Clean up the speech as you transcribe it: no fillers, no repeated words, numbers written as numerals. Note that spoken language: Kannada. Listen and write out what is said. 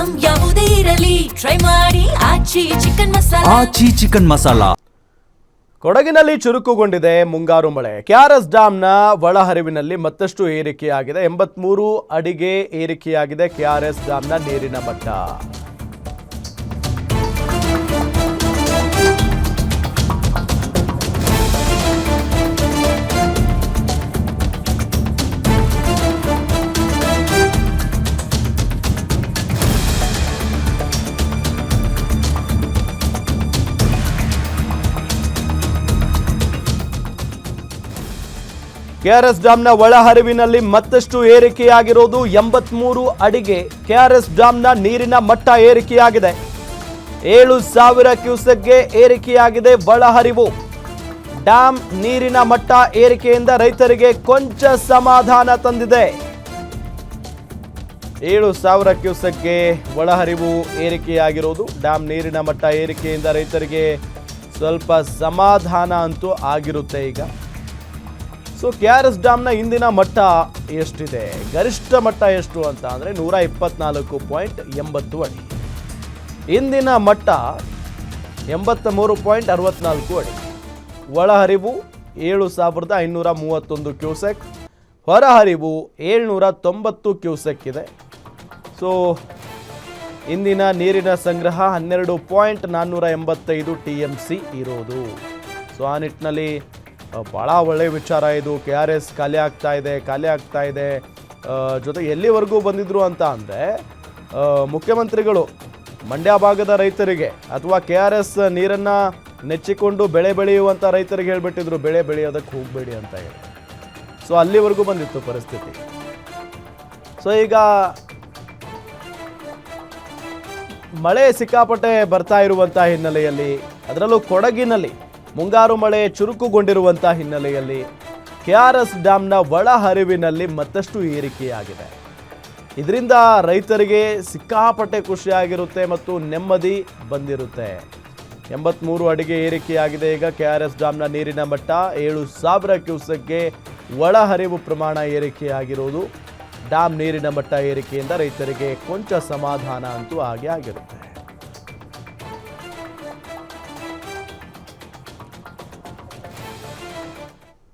ಐಟಂ ಯಾವುದೇ ಇರಲಿ ಟ್ರೈ ಮಾಡಿ ಆಚಿ ಚಿಕನ್ ಮಸಾಲಾ. ಕೊಡಗಿನಲ್ಲಿ ಚುರುಕುಗೊಂಡಿದೆ ಮುಂಗಾರು ಮಳೆ. ಕೆಆರ್ಎಸ್ ಡ್ಯಾಂನ ಒಳಹರಿವಿನಲ್ಲಿ ಮತ್ತಷ್ಟು ಏರಿಕೆಯಾಗಿದೆ. 83 ಅಡಿಗೆ ಏರಿಕೆಯಾಗಿದೆ ಕೆಆರ್ಎಸ್ ಡ್ಯಾಂನ ನೀರಿನ ಮಟ್ಟ. ಕೆಆರ್ಎಸ್ ಡ್ಯಾಂನ ಒಳಹರಿವಿನಲ್ಲಿ ಮತ್ತಷ್ಟು ಏರಿಕೆಯಾಗಿರೋದು. 83 ಅಡಿಗೆ ಕೆಆರ್ಎಸ್ ಡ್ಯಾಂನ ನೀರಿನ ಮಟ್ಟ ಏರಿಕೆಯಾಗಿದೆ. 7,000 ಕ್ಯೂಸೆಕ್ಗೆ ಏರಿಕೆಯಾಗಿದೆ ಒಳಹರಿವು. ಡ್ಯಾಂ ನೀರಿನ ಮಟ್ಟ ಏರಿಕೆಯಿಂದ ರೈತರಿಗೆ ಕೊಂಚ ಸಮಾಧಾನ ತಂದಿದೆ. 7,000 ಕ್ಯೂಸೆಕ್ಗೆ ಒಳಹರಿವು ಏರಿಕೆಯಾಗಿರೋದು. ಡ್ಯಾಂ ನೀರಿನ ಮಟ್ಟ ಏರಿಕೆಯಿಂದ ರೈತರಿಗೆ ಸ್ವಲ್ಪ ಸಮಾಧಾನ ಅಂತೂ ಆಗಿರುತ್ತೆ ಈಗ. ಸೊ ಕೆಆರ್ಎಸ್ ಡ್ಯಾಂನ ಇಂದಿನ ಮಟ್ಟ ಎಷ್ಟಿದೆ, ಗರಿಷ್ಠ ಮಟ್ಟ ಎಷ್ಟು ಅಂತ ಅಂದರೆ 124.80 ಅಡಿ. ಇಂದಿನ ಮಟ್ಟ 83.64 ಅಡಿ. ಒಳಹರಿವು 7,531 ಕ್ಯೂಸೆಕ್, ಹೊರಹರಿವು 790 ಕ್ಯೂಸೆಕ್ ಇದೆ. ಸೊ ಇಂದಿನ ನೀರಿನ ಸಂಗ್ರಹ 12.485 TMC ಇರೋದು. ಸೊ ಆ ನಿಟ್ಟಿನಲ್ಲಿ ಭಾಳ ಒಳ್ಳೆಯ ವಿಚಾರ ಇದು. ಕೆಆರ್ಎಸ್ ಖಾಲಿ ಆಗ್ತಾ ಇದೆ. ಜೊತೆಗೆ ಎಲ್ಲಿವರೆಗೂ ಬಂದಿದ್ರು ಅಂತ ಅಂದರೆ ಮುಖ್ಯಮಂತ್ರಿಗಳು ಮಂಡ್ಯ ಭಾಗದ ರೈತರಿಗೆ ಅಥವಾ ಕೆಆರ್ಎಸ್ ನೀರನ್ನು ನೆಚ್ಚಿಕೊಂಡು ಬೆಳೆ ಬೆಳೆಯುವಂಥ ರೈತರಿಗೆ ಹೇಳಿಬಿಟ್ಟಿದ್ರು, ಬೆಳೆ ಬೆಳೆಯೋದಕ್ಕೆ ಹೋಗಬೇಡಿ ಅಂತ ಹೇಳಿ. ಸೊ ಅಲ್ಲಿವರೆಗೂ ಬಂದಿತ್ತು ಪರಿಸ್ಥಿತಿ. ಸೊ ಈಗ ಮಳೆ ಸಿಕ್ಕಾಪಟ್ಟೆ ಬರ್ತಾ ಇರುವಂಥ ಹಿನ್ನೆಲೆಯಲ್ಲಿ, ಅದರಲ್ಲೂ ಕೊಡಗಿನಲ್ಲಿ ಮುಂಗಾರು ಮಳೆ ಚುರುಕುಗೊಂಡಿರುವಂಥ ಹಿನ್ನೆಲೆಯಲ್ಲಿ ಕೆಆರ್ಎಸ್ ಡ್ಯಾಂನ ಒಳಹರಿವಿನಲ್ಲಿ ಮತ್ತಷ್ಟು ಏರಿಕೆಯಾಗಿದೆ. ಇದರಿಂದ ರೈತರಿಗೆ ಸಿಕ್ಕಾಪಟ್ಟೆ ಖುಷಿಯಾಗಿರುತ್ತೆ ಮತ್ತು ನೆಮ್ಮದಿ ಬಂದಿರುತ್ತೆ. 83 ಅಡಿಗೆ ಏರಿಕೆಯಾಗಿದೆ ಈಗ ಕೆಆರ್ಎಸ್ ಡ್ಯಾಂನ ನೀರಿನ ಮಟ್ಟ. 7,000 ಕ್ಯೂಸೆಕ್ಗೆ ಒಳಹರಿವು ಪ್ರಮಾಣ ಏರಿಕೆಯಾಗಿರುವುದು. ಡ್ಯಾಂ ನೀರಿನ ಮಟ್ಟ ಏರಿಕೆಯಿಂದ ರೈತರಿಗೆ ಕೊಂಚ ಸಮಾಧಾನ ಅಂತೂ ಆಗೇ ಆಗಿರುತ್ತೆ.